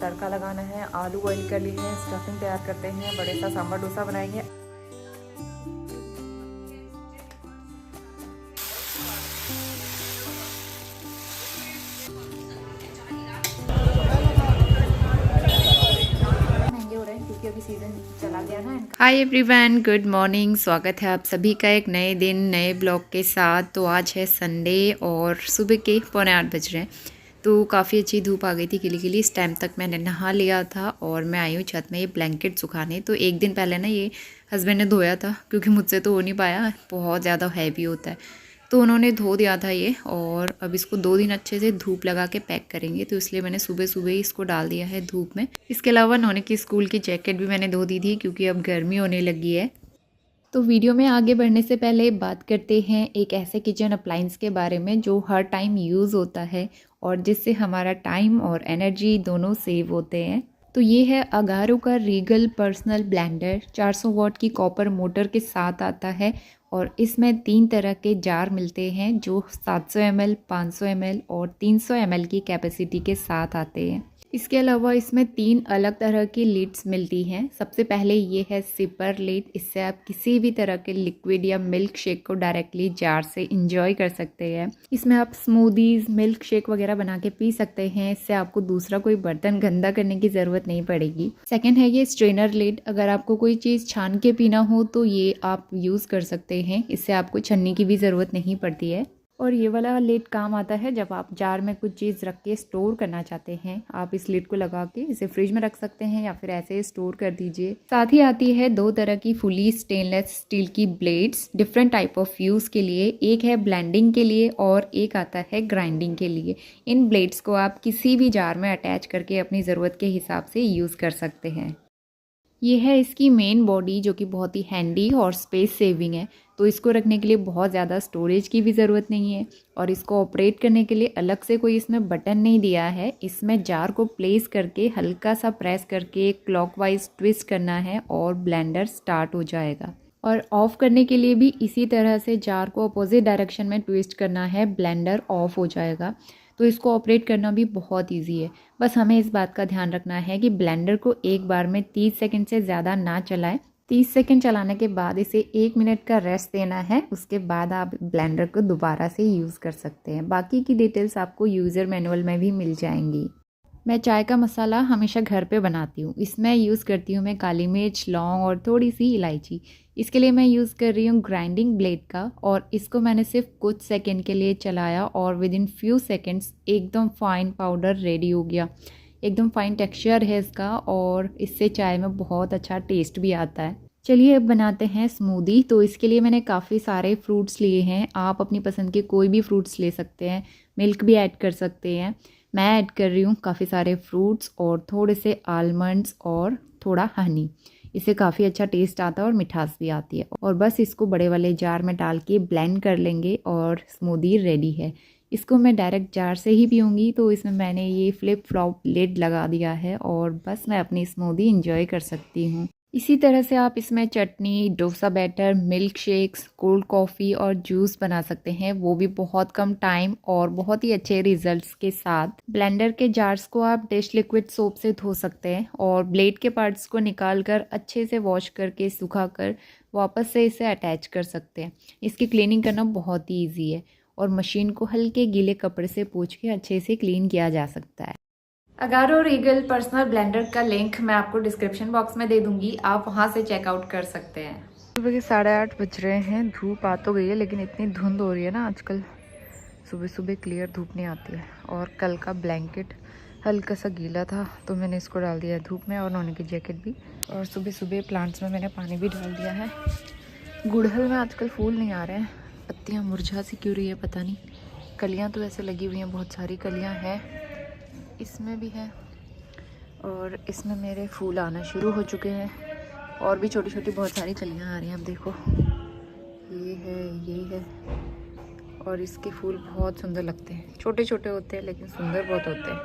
तड़का लगाना है। आलू बॉईल कर लिए हैं, स्टफिंग तैयार करते हैं, बड़े सा सांभर डोसा बनाएंगे। क्योंकि अभी सीजन चला गया ना। Hi everyone, good morning. स्वागत है आप सभी का एक नए दिन नए ब्लॉग के साथ। तो आज है संडे और सुबह के 7:45 बज रहे हैं। तो काफ़ी अच्छी धूप आ गई थी खिली खिली। इस टाइम तक मैंने नहा लिया था और मैं आई हूँ छत में ये ब्लैंकेट सुखाने। तो एक दिन पहले ना ये हस्बैंड ने धोया था क्योंकि मुझसे तो हो नहीं पाया, बहुत ज़्यादा हैवी होता है। तो उन्होंने धो दिया था ये, और अब इसको 2 दिन अच्छे से धूप लगा के पैक करेंगे। तो इसलिए मैंने सुबह सुबह ही इसको डाल दिया है धूप में। इसके अलावा नोनी की स्कूल की जैकेट भी मैंने धो दी थी क्योंकि अब गर्मी होने लगी है। तो वीडियो में आगे बढ़ने से पहले बात करते हैं एक ऐसे किचन अप्लाइंस के बारे में जो हर टाइम यूज़ होता है और जिससे हमारा टाइम और एनर्जी दोनों सेव होते हैं। तो ये है अगारो का रीगल पर्सनल ब्लेंडर। 400 वॉट की कॉपर मोटर के साथ आता है और इसमें 3 तरह के जार मिलते हैं जो 700 ml, 500 ml और 300 ml की कैपेसिटी के साथ आते हैं। इसके अलावा इसमें 3 अलग तरह की लिड्स मिलती हैं। सबसे पहले ये है सिपर लिड। इससे आप किसी भी तरह के लिक्विड या मिल्क शेक को डायरेक्टली जार से इंजॉय कर सकते हैं। इसमें आप स्मूदीज, मिल्क शेक वगैरह बना के पी सकते हैं। इससे आपको दूसरा कोई बर्तन गंदा करने की ज़रूरत नहीं पड़ेगी। सेकेंड है ये स्ट्रेनर लिड। अगर आपको कोई चीज़ छान के पीना हो तो ये आप यूज़ कर सकते हैं। इससे आपको छन्नी की भी ज़रूरत नहीं पड़ती है। और ये वाला लिड काम आता है जब आप जार में कुछ चीज़ रख के स्टोर करना चाहते हैं। आप इस लिड को लगा के इसे फ्रिज में रख सकते हैं या फिर ऐसे स्टोर कर दीजिए। साथ ही आती है 2 तरह की फुली स्टेनलेस स्टील की blades different type of use के लिए। एक है ब्लेंडिंग के लिए और एक आता है ग्राइंडिंग के लिए। इन ब्लेड्स को आप किसी भी जार में अटैच करके अपनी ज़रूरत के हिसाब से यूज़ कर सकते हैं। ये है इसकी मेन बॉडी जो कि बहुत ही हैंडी और स्पेस सेविंग है। तो इसको रखने के लिए बहुत ज़्यादा स्टोरेज की भी ज़रूरत नहीं है और इसको ऑपरेट करने के लिए अलग से कोई इसमें बटन नहीं दिया है। इसमें जार को प्लेस करके हल्का सा प्रेस करके क्लॉकवाइज ट्विस्ट करना है और ब्लेंडर स्टार्ट हो जाएगा। और ऑफ़ करने के लिए भी इसी तरह से जार को अपोजिट डायरेक्शन में ट्विस्ट करना है, ब्लेंडर ऑफ हो जाएगा। तो इसको ऑपरेट करना भी बहुत इजी है। बस हमें इस बात का ध्यान रखना है कि ब्लेंडर को एक बार में 30 सेकंड से ज़्यादा ना चलाएं। 30 सेकंड चलाने के बाद इसे 1 मिनट का रेस्ट देना है। उसके बाद आप ब्लेंडर को दोबारा से यूज़ कर सकते हैं। बाकी की डिटेल्स आपको यूज़र मैनुअल में भी मिल जाएंगी। मैं चाय का मसाला हमेशा घर पे बनाती हूँ। इसमें यूज़ करती हूँ मैं काली मिर्च, लौंग और थोड़ी सी इलायची। इसके लिए मैं यूज़ कर रही हूँ ग्राइंडिंग ब्लेड का, और इसको मैंने सिर्फ कुछ सेकंड के लिए चलाया और विद इन फ्यू सेकंड्स एकदम फाइन पाउडर रेडी हो गया। एकदम फाइन टेक्सचर है इसका और इससे चाय में बहुत अच्छा टेस्ट भी आता है। चलिए अब बनाते हैं स्मूदी। तो इसके लिए मैंने काफ़ी सारे फ्रूट्स लिए हैं। आप अपनी पसंद के कोई भी फ्रूट्स ले सकते हैं, मिल्क भी ऐड कर सकते हैं। मैं ऐड कर रही हूँ काफ़ी सारे फ्रूट्स और थोड़े से आलमंड्स और थोड़ा हनी। इससे काफ़ी अच्छा टेस्ट आता है और मिठास भी आती है। और बस इसको बड़े वाले जार में डाल के ब्लेंड कर लेंगे और स्मूदी रेडी है। इसको मैं डायरेक्ट जार से ही पीऊँगी, तो इसमें मैंने ये फ्लिप फ्लॉप लिड लगा दिया है और बस मैं अपनी स्मूदी इंजॉय कर सकती हूँ। इसी तरह से आप इसमें chutney, dosa batter, milk shakes, cold coffee और जूस बना सकते हैं, वो भी बहुत कम टाइम और बहुत ही अच्छे रिजल्ट्स के साथ। ब्लेंडर के जार्स को आप डिश लिक्विड सोप से धो सकते हैं और ब्लेड के पार्ट्स को निकाल कर अच्छे से वॉश करके सुखा कर वापस से इसे अटैच कर सकते हैं। इसकी क्लीनिंग करना बहुत ही ईजी है और मशीन को हल्के गीले कपड़े से पोंछ के अच्छे से क्लीन किया जा सकता है। अगारो रीगल पर्सनल ब्लेंडर का लिंक मैं आपको डिस्क्रिप्शन बॉक्स में दे दूंगी, आप वहां से चेकआउट कर सकते हैं। सुबह के 8:30 बज रहे हैं। धूप आ तो गई है लेकिन इतनी धुंध हो रही है ना आजकल, सुबह सुबह क्लियर धूप नहीं आती है। और कल का ब्लैंकेट हल्का सा गीला था तो मैंने इसको डाल दिया है धूप में, और नोनी की जैकेट भी। और सुबह सुबह प्लांट्स में मैंने पानी भी डाल दिया है। गुड़हल में आजकल फूल नहीं आ रहे हैं, पत्तियाँ मुरझा सी क्यों रही है पता नहीं। कलियाँ तो ऐसे लगी हुई हैं, बहुत सारी कलियाँ हैं, इसमें भी है और इसमें मेरे फूल आना शुरू हो चुके हैं। और भी छोटी छोटी बहुत सारी कलियां आ रही हैं। अब देखो ये है और इसके फूल बहुत सुंदर लगते हैं। छोटे छोटे होते हैं लेकिन सुंदर बहुत होते हैं।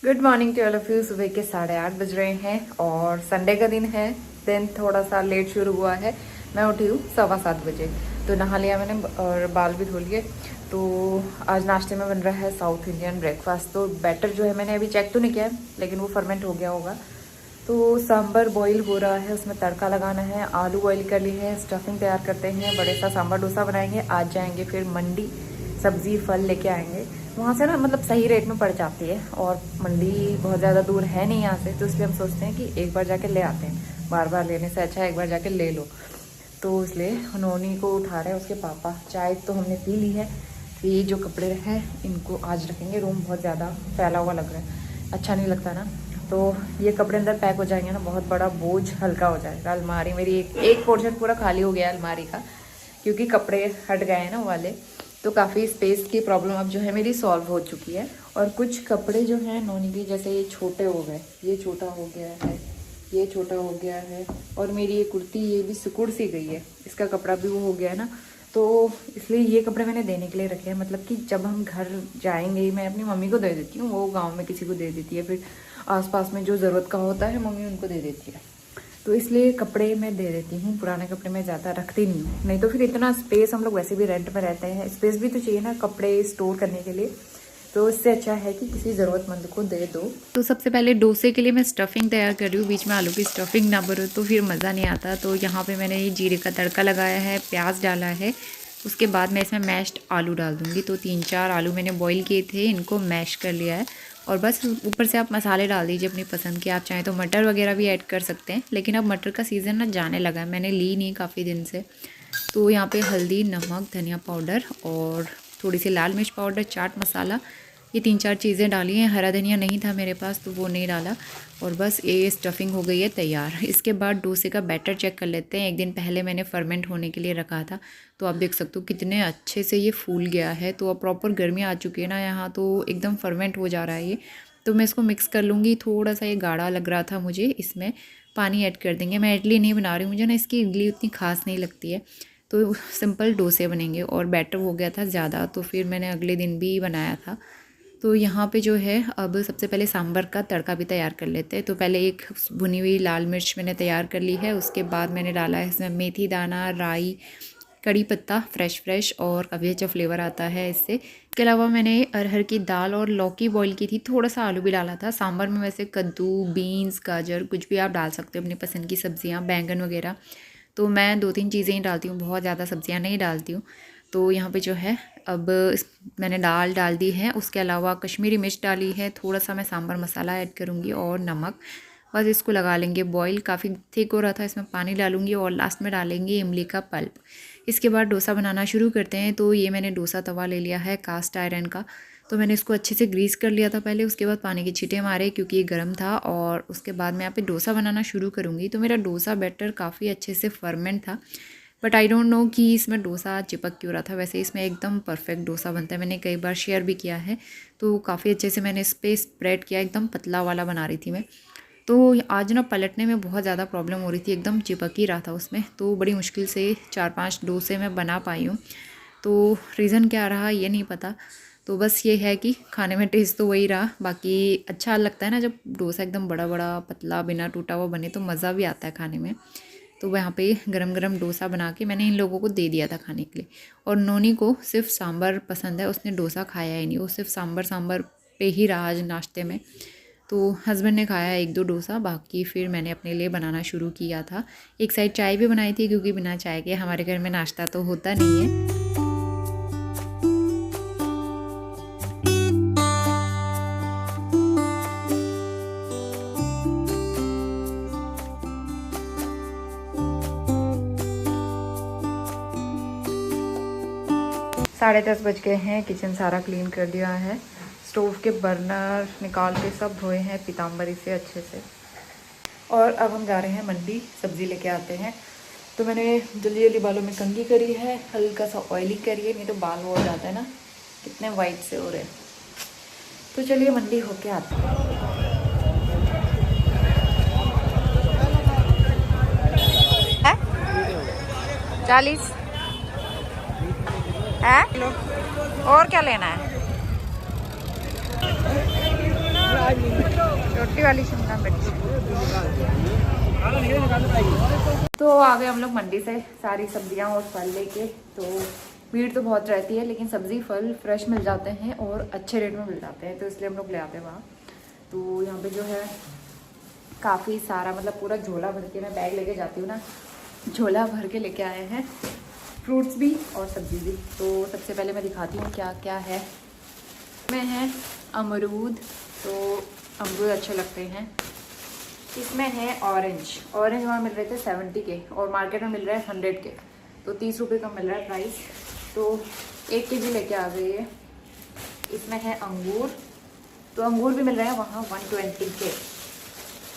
Good morning to all of you. सुबह के 8:30 बज रहे हैं और संडे का दिन है। दिन थोड़ा सा लेट शुरू हुआ है। मैं उठी हूँ 7:15 बजे, तो नहा लिया मैंने और बाल भी धो लिए। तो आज नाश्ते में बन रहा है साउथ इंडियन ब्रेकफास्ट। तो बैटर जो है मैंने अभी चेक तो नहीं किया है, लेकिन वो फर्मेंट हो गया होगा। तो सांभर बॉईल हो रहा है, उसमें तड़का लगाना है। आलू बॉईल कर लिए हैं, स्टफिंग तैयार करते हैं, बड़े सा सांभर डोसा बनाएंगे। आज जाएंगे फिर मंडी, सब्ज़ी फल लेके आएंगे। वहाँ से ना मतलब सही रेट में पड़ जाती है, और मंडी बहुत ज़्यादा दूर है नहीं यहाँ से, तो इसलिए हम सोचते हैं कि एक बार जाके ले आते हैं। बार बार लेने से अच्छा एक बार जाके ले लो। तो इसलिए उन्होंने को उठा रहे हैं उसके पापा। चाय तो हमने पी ली है। ये जो कपड़े हैं इनको आज रखेंगे, रूम बहुत ज़्यादा फैला हुआ लग रहा है, अच्छा नहीं लगता ना। तो ये कपड़े अंदर पैक हो जाएंगे ना, बहुत बड़ा बोझ हल्का हो जाएगा। अलमारी मेरी एक पोर्शन पूरा खाली हो गया है अलमारी का, क्योंकि कपड़े हट गए हैं ना वाले। तो काफ़ी स्पेस की प्रॉब्लम अब जो है मेरी सॉल्व हो चुकी है। और कुछ कपड़े जो हैं नोनी के, जैसे ये छोटे हो गए, ये छोटा हो गया है, ये छोटा हो गया है, और मेरी ये कुर्ती ये भी सिकुड़ सी गई है, इसका कपड़ा भी वो हो गया है ना। तो इसलिए ये कपड़े मैंने देने के लिए रखे हैं, मतलब कि जब हम घर जाएंगे मैं अपनी मम्मी को दे देती हूँ, वो गांव में किसी को दे देती है, फिर आसपास में जो ज़रूरत का होता है मम्मी उनको दे देती है। तो इसलिए कपड़े मैं दे देती हूँ, पुराने कपड़े मैं ज़्यादा रखती नहीं हूँ, नहीं तो फिर इतना स्पेस, हम लोग वैसे भी रेंट में रहते हैं, स्पेस भी तो चाहिए ना कपड़े स्टोर करने के लिए। तो इससे अच्छा है कि किसी ज़रूरतमंद को दे दो। तो सबसे पहले डोसे के लिए मैं स्टफिंग तैयार कर रही हूँ। बीच में आलू की स्टफिंग ना भरो तो फिर मज़ा नहीं आता। तो यहाँ पे मैंने ये जीरे का तड़का लगाया है, प्याज डाला है, उसके बाद मैं इसमें मैश्ड आलू डाल दूँगी। तो 3-4 आलू मैंने बॉईल किए थे, इनको मैश कर लिया है। और बस ऊपर से आप मसाले डाल दीजिए अपनी पसंद के। आप चाहें तो मटर वगैरह भी ऐड कर सकते हैं, लेकिन अब मटर का सीज़न ना जाने लगा है, मैंने ली नहीं काफ़ी दिन से। तो यहाँ पे हल्दी, नमक, धनिया पाउडर और थोड़ी सी लाल मिर्च पाउडर, चाट मसाला, ये 3-4 चीज़ें डाली हैं। हरा धनिया नहीं था मेरे पास तो वो नहीं डाला। और बस ये स्टफिंग हो गई है तैयार। इसके बाद डोसे का बैटर चेक कर लेते हैं। एक दिन पहले मैंने फर्मेंट होने के लिए रखा था, तो आप देख सकते हो कितने अच्छे से ये फूल गया है। तो अब प्रॉपर गर्मी आ चुकी है ना यहाँ, तो एकदम फर्मेंट हो जा रहा है ये। तो मैं इसको मिक्स कर लूँगी। थोड़ा सा ये गाढ़ा लग रहा था मुझे, इसमें पानी ऐड कर देंगे। मैं इडली नहीं बना रही हूँ, मुझे ना इसकी इडली उतनी खास नहीं लगती है, तो सिंपल डोसे बनेंगे। और बैटर हो गया था ज़्यादा, तो फिर मैंने अगले दिन भी बनाया था। तो यहाँ पे जो है अब सबसे पहले सांभर का तड़का भी तैयार कर लेते हैं। तो पहले एक भुनी हुई लाल मिर्च मैंने तैयार कर ली है, उसके बाद मैंने डाला है इसमें मेथी दाना, राई, कड़ी पत्ता फ्रेश और काफ़ी अच्छा फ्लेवर आता है इससे। इसके अलावा मैंने अरहर की दाल और लौकी बॉईल की थी, थोड़ा सा आलू भी डाला था। सांभर में वैसे कद्दू, बीन्स, गाजर कुछ भी आप डाल सकते हो, अपनी पसंद की सब्ज़ियाँ, बैंगन वगैरह। तो मैं 2-3 चीज़ें ही डालती हूँ, बहुत ज़्यादा सब्ज़ियाँ नहीं डालती हूँ। तो यहाँ पे जो है अब मैंने दाल डाल दी है, उसके अलावा कश्मीरी मिर्च डाली है, थोड़ा सा मैं सांभर मसाला ऐड करूँगी और नमक। बस इसको लगा लेंगे बॉईल। काफ़ी थिक हो रहा था, इसमें पानी डालूंगी और लास्ट में डालेंगे इमली का पल्प। इसके बाद डोसा बनाना शुरू करते हैं। तो ये मैंने डोसा तवा ले लिया है कास्ट आयरन का, तो मैंने इसको अच्छे से ग्रीस कर लिया था पहले। उसके बाद पानी के छींटे मारे क्योंकि ये गर्म था, और उसके बाद मैं यहाँ पे डोसा बनाना शुरू करूँगी। तो मेरा डोसा बैटर काफ़ी अच्छे से फर्मेंट था, बट आई डोंट नो कि इसमें डोसा चिपक क्यों रहा था। वैसे इसमें एकदम परफेक्ट डोसा बनता है, मैंने कई बार शेयर भी किया है। तो काफ़ी अच्छे से मैंने इस पर स्प्रेड किया, एकदम पतला वाला बना रही थी मैं। तो आज ना पलटने में बहुत ज़्यादा प्रॉब्लम हो रही थी, एकदम चिपक ही रहा था उसमें। तो बड़ी मुश्किल से 4-5 डोसे मैं बना पाई हूँ। तो रीज़न क्या रहा ये नहीं पता। तो बस ये है कि खाने में टेस्ट तो वही रहा। बाकी अच्छा लगता है ना जब डोसा एकदम बड़ा बड़ा पतला बिना टूटा हुआ बने, तो मज़ा भी आता है खाने में। तो वहाँ पे गरम गरम डोसा बना के मैंने इन लोगों को दे दिया था खाने के लिए। और नोनी को सिर्फ सांभर पसंद है, उसने डोसा खाया ही नहीं, वो सिर्फ सांभर पे ही रहा आज नाश्ते में। तो हस्बैंड ने खाया 1-2 डोसा, बाकी फिर मैंने अपने लिए बनाना शुरू किया था। एक साइड चाय भी बनाई थी, क्योंकि बिना चाय के हमारे घर में नाश्ता तो होता नहीं है। 10:30 बज गए हैं। किचन सारा क्लीन कर दिया है, स्टोव के बर्नर निकाल के सब धोए हैं पीताम्बरी से अच्छे से। और अब हम जा रहे हैं मंडी, सब्ज़ी लेके आते हैं। तो मैंने जल्दी जल्दी बालों में कंघी करी है, हल्का सा ऑयली करिए, नहीं तो बाल हो जाता है ना, कितने वाइट से हो रहे हैं। तो चलिए मंडी होके आते हैं। है 40 है किलो। और क्या लेना है? छोटी वाली शिमला मिर्च। तो आ गए हम लोग मंडी से सारी सब्जियां और फल लेके। तो भीड़ तो बहुत रहती है, लेकिन सब्ज़ी फल फ्रेश मिल जाते हैं और अच्छे रेट में मिल जाते हैं, तो इसलिए हम लोग ले आते हैं वहाँ। तो यहाँ पे जो है काफ़ी सारा, मतलब पूरा झोला भर के, मैं बैग लेके जाती हूँ ना, झोला भर के लेके आए हैं, फ्रूट्स भी और सब्ज़ी भी। तो सबसे पहले मैं दिखाती हूँ क्या क्या है। इसमें है अमरूद, तो अमरूद अच्छे लगते हैं। इसमें है ऑरेंज वहाँ मिल रहे थे 70 के और मार्केट में मिल रहा है 100 के, तो 30 रुपये का मिल रहा है प्राइस, तो 1 kg लेके आ गई है। इसमें है अंगूर, तो अंगूर भी मिल रहे हैं वहाँ 120 के,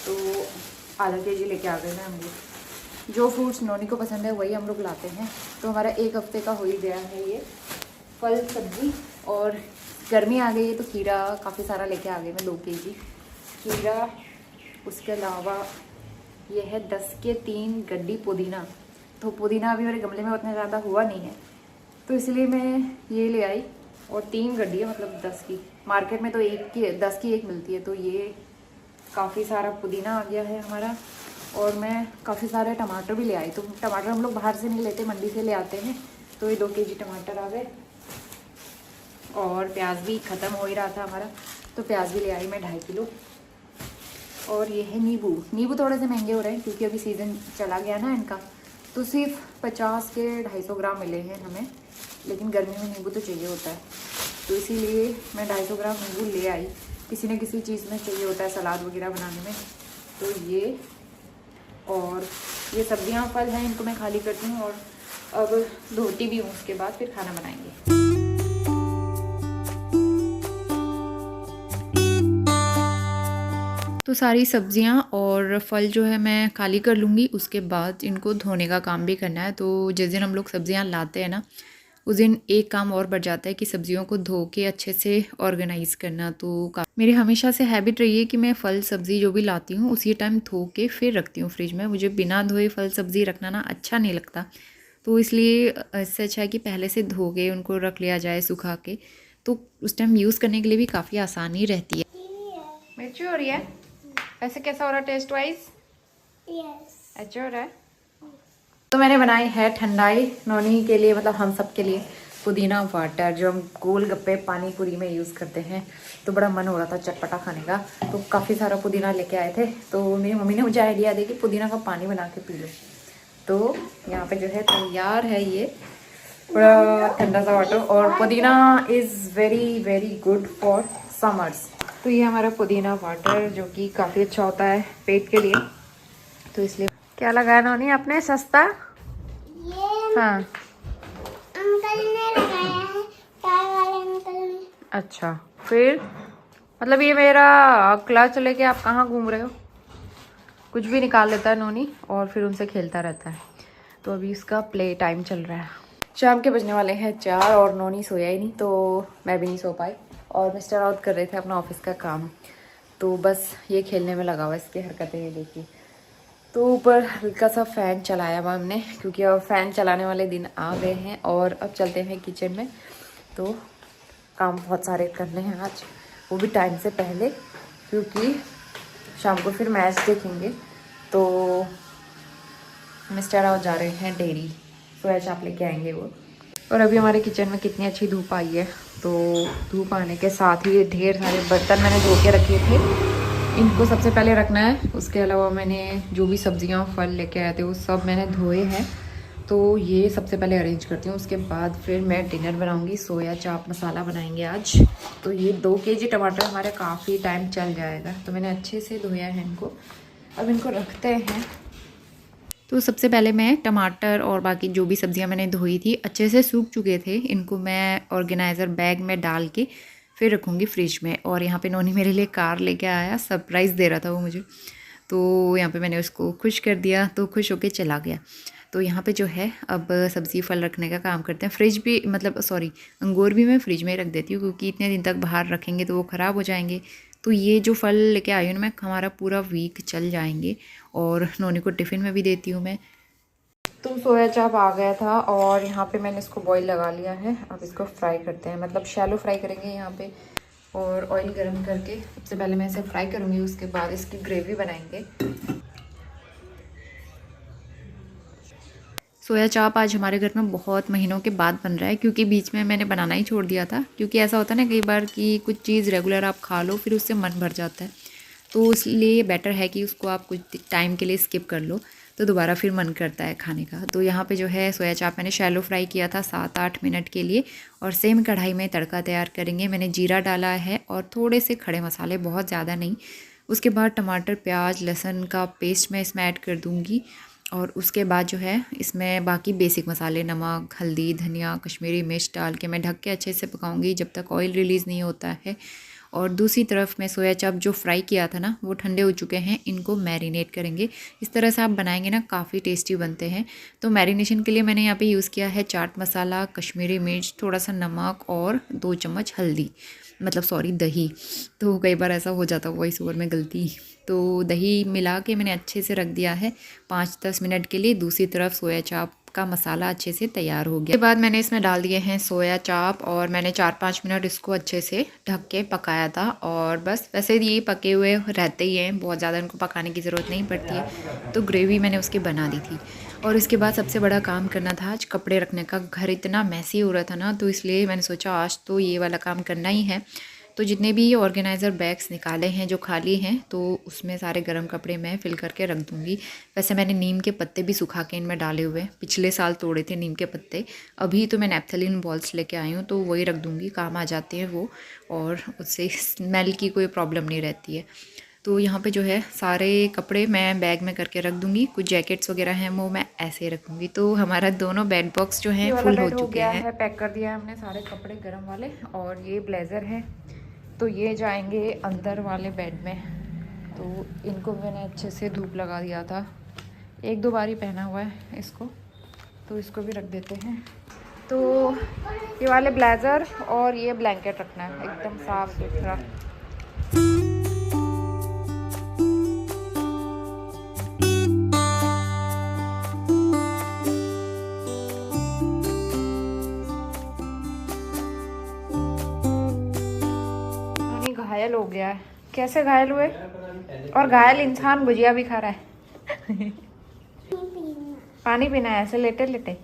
तो आधा kg लेके आ गए मैं अंगूर। जो फ्रूट्स नोनी को पसंद है वही हम लोग लाते हैं, तो हमारा 1 हफ्ते का हो ही गया है ये फल सब्जी। और गर्मी आ गई है तो खीरा काफ़ी सारा लेके आ गई मैं, 2 kg खीरा। उसके अलावा ये है 10 के 3 गड्डी पुदीना, तो पुदीना अभी मेरे गमले में उतना ज़्यादा हुआ नहीं है, तो इसलिए मैं ये ले आई। और 3 गड्डी है, मतलब 10 की। मार्केट में तो 10 की 1 मिलती है, तो ये काफ़ी सारा पुदीना आ गया है हमारा। और मैं काफ़ी सारे टमाटर भी ले आई, तो टमाटर हम लोग बाहर से नहीं लेते, मंडी से ले आते हैं, तो ये 2 kg टमाटर आ गए। और प्याज भी ख़त्म हो ही रहा था हमारा, तो प्याज भी ले आई मैं 2.5 किलो। और ये है नींबू थोड़े से महंगे हो रहे हैं क्योंकि अभी सीज़न चला गया ना इनका, तो सिर्फ 50 के 250 ग्राम मिले हैं हमें, लेकिन गर्मी में नींबू तो चाहिए होता है, तो इसीलिए मैं 250 ग्राम नींबू ले आई। किसी न किसी चीज़ में चाहिए होता है, सलाद वगैरह बनाने में। तो ये और ये सब्जियां फल हैं, इनको मैं खाली करती हूँ और अब धोती भी हूँ, उसके बाद फिर खाना बनाएंगे। तो सारी सब्जियां और फल जो है मैं खाली कर लूँगी, उसके बाद इनको धोने का काम भी करना है। तो जिस दिन हम लोग सब्जियां लाते हैं ना, उस दिन एक काम और बढ़ जाता है कि सब्जियों को धो के अच्छे से ऑर्गेनाइज़ करना। तो मेरी हमेशा से हैबिट रही है कि मैं फल सब्ज़ी जो भी लाती हूँ उसी टाइम धो के फिर रखती हूँ फ्रिज में। मुझे बिना धोए फल सब्ज़ी रखना ना अच्छा नहीं लगता, तो इसलिए इससे अच्छा है कि पहले से धो के उनको रख लिया जाए सुखा के, तो उस टाइम यूज़ करने के लिए भी काफ़ी आसानी रहती है। मिर्ची हो रही है, वैसे कैसा हो रहा है टेस्ट वाइज? अच्छा हो रहा है। तो मैंने बनाई है ठंडाई नोनी के लिए, मतलब हम सब के लिए, पुदीना वाटर, जो हम गोलगप्पे पानी पूरी में यूज़ करते हैं। तो बड़ा मन हो रहा था चटपटा खाने का, तो काफ़ी सारा पुदीना लेके आए थे। तो मेरी मम्मी ने मुझे आइडिया दी कि पुदीना का पानी बना के पी लो। तो यहाँ पे जो है तैयार है ये बड़ा ठंडा सा वाटर। और पुदीना is very very good for summers. तो ये हमारा पुदीना वाटर जो कि काफ़ी अच्छा होता है पेट के लिए, तो इसलिए। क्या लगाया नोनी आपने सस्ता? ये हाँ अंकल ने लगाया है, चाय वाले अंकल ने। अच्छा, फिर मतलब ये मेरा क्लच लेके आप कहाँ घूम रहे हो? कुछ भी निकाल लेता है नोनी और फिर उनसे खेलता रहता है। तो अभी इसका प्ले टाइम चल रहा है। शाम के बजने वाले हैं 4 और नोनी सोया ही नहीं, तो मैं भी नहीं सो पाई। और मिस्टर आउट कर रहे थे अपना ऑफिस का काम, तो बस ये खेलने में लगा हुआ, इसकी हरकतें ये देखिए। तो ऊपर हल्का सा फ़ैन चलाया हुआ हमने, क्योंकि अब फ़ैन चलाने वाले दिन आ गए हैं। और अब चलते हैं किचन में, तो काम बहुत सारे करने हैं आज, वो भी टाइम से पहले, क्योंकि शाम को फिर मैच देखेंगे। तो मिस्टर आउट जा रहे हैं डेयरी, सोया चाप लेके आएंगे वो। और अभी हमारे किचन में कितनी अच्छी धूप आई है, तो धूप आने के साथ ही ढेर सारे बर्तन मैंने धो के रखे थे, इनको सबसे पहले रखना है। उसके अलावा मैंने जो भी सब्जियां फल लेके आए थे वो सब मैंने धोए हैं, तो ये सबसे पहले अरेंज करती हूँ। उसके बाद फिर मैं डिनर बनाऊंगी, सोया चाप मसाला बनाएंगे आज। तो ये 2 kg टमाटर हमारे काफ़ी टाइम चल जाएगा, तो मैंने अच्छे से धोया है इनको। अब इनको रखते हैं। तो सबसे पहले मैं टमाटर और बाकी जो भी सब्जियां मैंने धोई थी अच्छे से सूख चुके थे, इनको मैं ऑर्गेनाइज़र बैग में डाल के फिर रखूँगी फ्रिज में। और यहाँ पे नोनी मेरे लिए कार लेके आया, सरप्राइज़ दे रहा था वो मुझे, तो यहाँ पे मैंने उसको खुश कर दिया, तो खुश होके चला गया। तो यहाँ पे जो है अब सब्ज़ी फल रखने का काम करते हैं। फ्रिज भी, मतलब सॉरी, अंगूर भी मैं फ्रिज में ही रख देती हूँ, क्योंकि इतने दिन तक बाहर रखेंगे तो वो ख़राब हो जाएंगे। तो ये जो फल लेके आई हूँ मैं, हमारा पूरा वीक चल जाएंगे। और नोनी को टिफ़िन में भी देती हूँ मैं। तो सोया चाप आ गया था और यहाँ पे मैंने इसको बॉईल लगा लिया है। अब इसको फ्राई करते हैं, मतलब शैलो फ्राई करेंगे यहाँ पे। और ऑयल गरम करके सबसे पहले मैं इसे फ्राई करूँगी, उसके बाद इसकी ग्रेवी बनाएंगे। सोया चाप आज हमारे घर में बहुत महीनों के बाद बन रहा है, क्योंकि बीच में मैंने बनाना ही छोड़ दिया था। क्योंकि ऐसा होता है ना कई बार कि कुछ चीज़ रेगुलर आप खा लो फिर उससे मन भर जाता है, तो इसलिए बेटर है कि उसको आप कुछ टाइम के लिए स्किप कर लो तो दोबारा फिर मन करता है खाने का। तो यहाँ पे जो है सोया चाप मैंने शैलो फ्राई किया था 7-8 मिनट के लिए, और सेम कढ़ाई में तड़का तैयार करेंगे। मैंने जीरा डाला है और थोड़े से खड़े मसाले, बहुत ज़्यादा नहीं। उसके बाद टमाटर, प्याज, लहसुन का पेस्ट मैं इसमें ऐड कर दूँगी, और उसके बाद जो है इसमें बाकी बेसिक मसाले, नमक, हल्दी, धनिया, कश्मीरी मिर्च डाल के मैं ढक के अच्छे से पकाऊंगी जब तक ऑयल रिलीज़ नहीं होता है। और दूसरी तरफ मैं सोया चाप जो फ्राई किया था ना, वो ठंडे हो चुके हैं, इनको मैरिनेट करेंगे। इस तरह से आप बनाएंगे ना काफ़ी टेस्टी बनते हैं। तो मैरिनेशन के लिए मैंने यहाँ पे यूज़ किया है चाट मसाला, कश्मीरी मिर्च, थोड़ा सा नमक और 2 चम्मच हल्दी, मतलब सॉरी दही। तो कई बार ऐसा हो जाता वॉइस ओवर में गलती। तो दही मिला के मैंने अच्छे से रख दिया है 5-10 मिनट के लिए। दूसरी तरफ सोया चाप का मसाला अच्छे से तैयार हो गया। उसके बाद मैंने इसमें डाल दिए हैं सोया चाप, और मैंने 4-5 मिनट इसको अच्छे से ढक के पकाया था। और बस वैसे ये पके हुए रहते ही हैं, बहुत ज़्यादा इनको पकाने की ज़रूरत नहीं पड़ती है। तो ग्रेवी मैंने उसकी बना दी थी। और इसके बाद सबसे बड़ा काम करना था आज कपड़े रखने का। घर इतना मैसी हो रहा था ना, तो इसलिए मैंने सोचा आज तो ये वाला काम करना ही है। तो जितने भी ऑर्गेनाइज़र बैग्स निकाले हैं जो खाली हैं, तो उसमें सारे गर्म कपड़े मैं फिल करके रख दूँगी। वैसे मैंने नीम के पत्ते भी सुखा के इनमें डाले हुए, पिछले साल तोड़े थे नीम के पत्ते। अभी तो मैं नैप्थलीन बॉल्स लेके आई हूँ, तो वही रख दूँगी, काम आ जाते हैं वो, और उससे स्मेल की कोई प्रॉब्लम नहीं रहती है। तो यहाँ पे जो है सारे कपड़े मैं बैग में करके रख दूँगी। कुछ जैकेट्स वगैरह हैं वो मैं ऐसे ही रखूँगी। तो हमारा दोनों बेड बॉक्स जो हैं फुल हो चुके हैं। पैक कर दिया है हमने सारे कपड़े गर्म वाले, और ये ब्लेज़र है तो ये जाएंगे अंदर वाले बेड में। तो इनको मैंने अच्छे से धूप लगा दिया था, 1-2 बार ही पहना हुआ है इसको, तो इसको भी रख देते हैं। तो ये वाले ब्लेज़र और ये ब्लैंकेट रखना है एकदम साफ़ सुथरा। घायल हो गया है। कैसे घायल हुए? और घायल इंसान भुजिया भी खा रहा है। पानी पीना है ऐसे लेटे लेटे?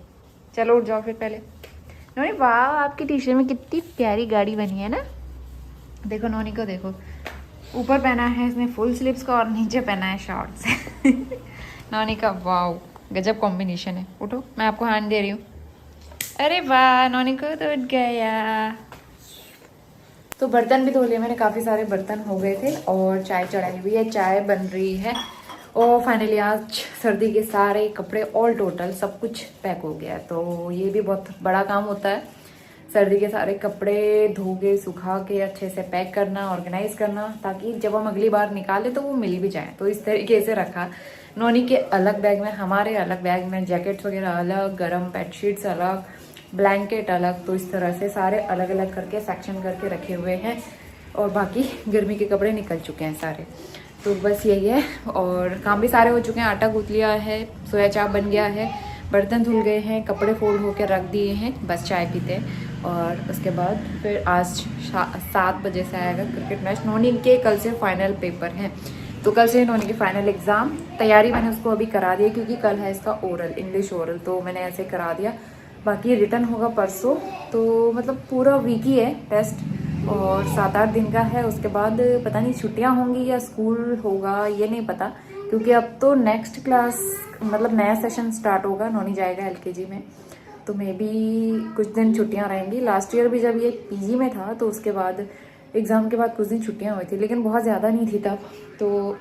चलो उठ जाओ फिर पहले। नोनी वाह, आपकी टी शर्ट में कितनी प्यारी गाड़ी बनी है ना। देखो नोनी को देखो, ऊपर पहना है इसने फुल स्लीव्स का और नीचे पहना है शॉर्ट्स। नोनी का वाह गजब कॉम्बिनेशन है। उठो, मैं आपको हैंड दे रही हूँ। अरे वाह, नोनी को तो उठ गया। तो बर्तन भी धो लिए मैंने, काफ़ी सारे बर्तन हो गए थे, और चाय चढ़ाई हुई है, चाय बन रही है। और फाइनली आज सर्दी के सारे कपड़े ऑल टोटल सब कुछ पैक हो गया है। तो ये भी बहुत बड़ा काम होता है, सर्दी के सारे कपड़े धो के सुखा के अच्छे से पैक करना, ऑर्गेनाइज करना, ताकि जब हम अगली बार निकालें तो वो मिल भी जाए। तो इस तरीके से रखा, नोनी के अलग बैग में, हमारे अलग बैग में, जैकेट्स वगैरह अलग, गर्म बेडशीट्स अलग, ब्लैंकेट अलग। तो इस तरह से सारे अलग अलग करके सेक्शन करके रखे हुए हैं, और बाकी गर्मी के कपड़े निकल चुके हैं सारे। तो बस यही है, और काम भी सारे हो चुके हैं। आटा गूंथ लिया है, सोया चाप बन गया है, बर्तन धुल गए हैं, कपड़े फोल्ड होकर रख दिए हैं, बस चाय पीते हैं। और उसके बाद फिर आज 7 बजे से आएगा क्रिकेट मैच। नोनी के कल से फाइनल पेपर हैं, तो कल से नोनी की फाइनल एग्ज़ाम तैयारी मैंने उसको अभी करा दी है, क्योंकि कल है इसका ओरल, इंग्लिश ओरल, तो मैंने ऐसे करा दिया। बाकी रिटर्न होगा परसों, तो मतलब पूरा वीक ही है टेस्ट, और 7-8 दिन का है। उसके बाद पता नहीं छुट्टियां होंगी या स्कूल होगा, ये नहीं पता, क्योंकि अब तो नेक्स्ट क्लास मतलब नया सेशन स्टार्ट होगा। नोनी जाएगा LKG में, तो मे बी कुछ दिन छुट्टियां रहेंगी। लास्ट ईयर भी जब ये PG में था, तो उसके बाद एग्ज़ाम के बाद कुछ दिन छुट्टियां हुई थी, लेकिन बहुत ज़्यादा नहीं थी तब, तो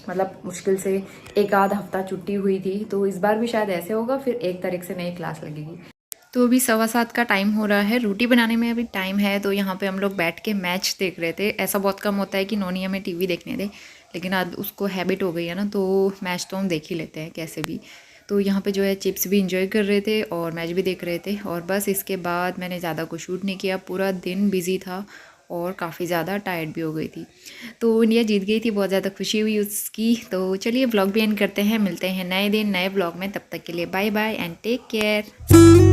मतलब मुश्किल से 1-आध हफ्ता छुट्टी हुई थी। तो इस बार भी शायद ऐसे होगा, फिर 1 तारीख से नई क्लास लगेगी। तो अभी 7:15 का टाइम हो रहा है, रोटी बनाने में अभी टाइम है। तो यहाँ पे हम लोग बैठ के मैच देख रहे थे। ऐसा बहुत कम होता है कि नोनी हमें TV देखने दे, लेकिन आज उसको हैबिट हो गई है ना, तो मैच तो हम देख ही लेते हैं कैसे भी। तो यहाँ पे जो है चिप्स भी इंजॉय कर रहे थे और मैच भी देख रहे थे। और बस इसके बाद मैंने ज़्यादा कुछ शूट नहीं किया, पूरा दिन बिजी था और काफ़ी ज़्यादा टायर्ड भी हो गई थी। तो इंडिया जीत गई थी, बहुत ज़्यादा खुशी हुई उसकी। तो चलिए व्लॉग भी एंड करते हैं, मिलते हैं नए दिन नए व्लॉग में। तब तक के लिए bye bye and take care.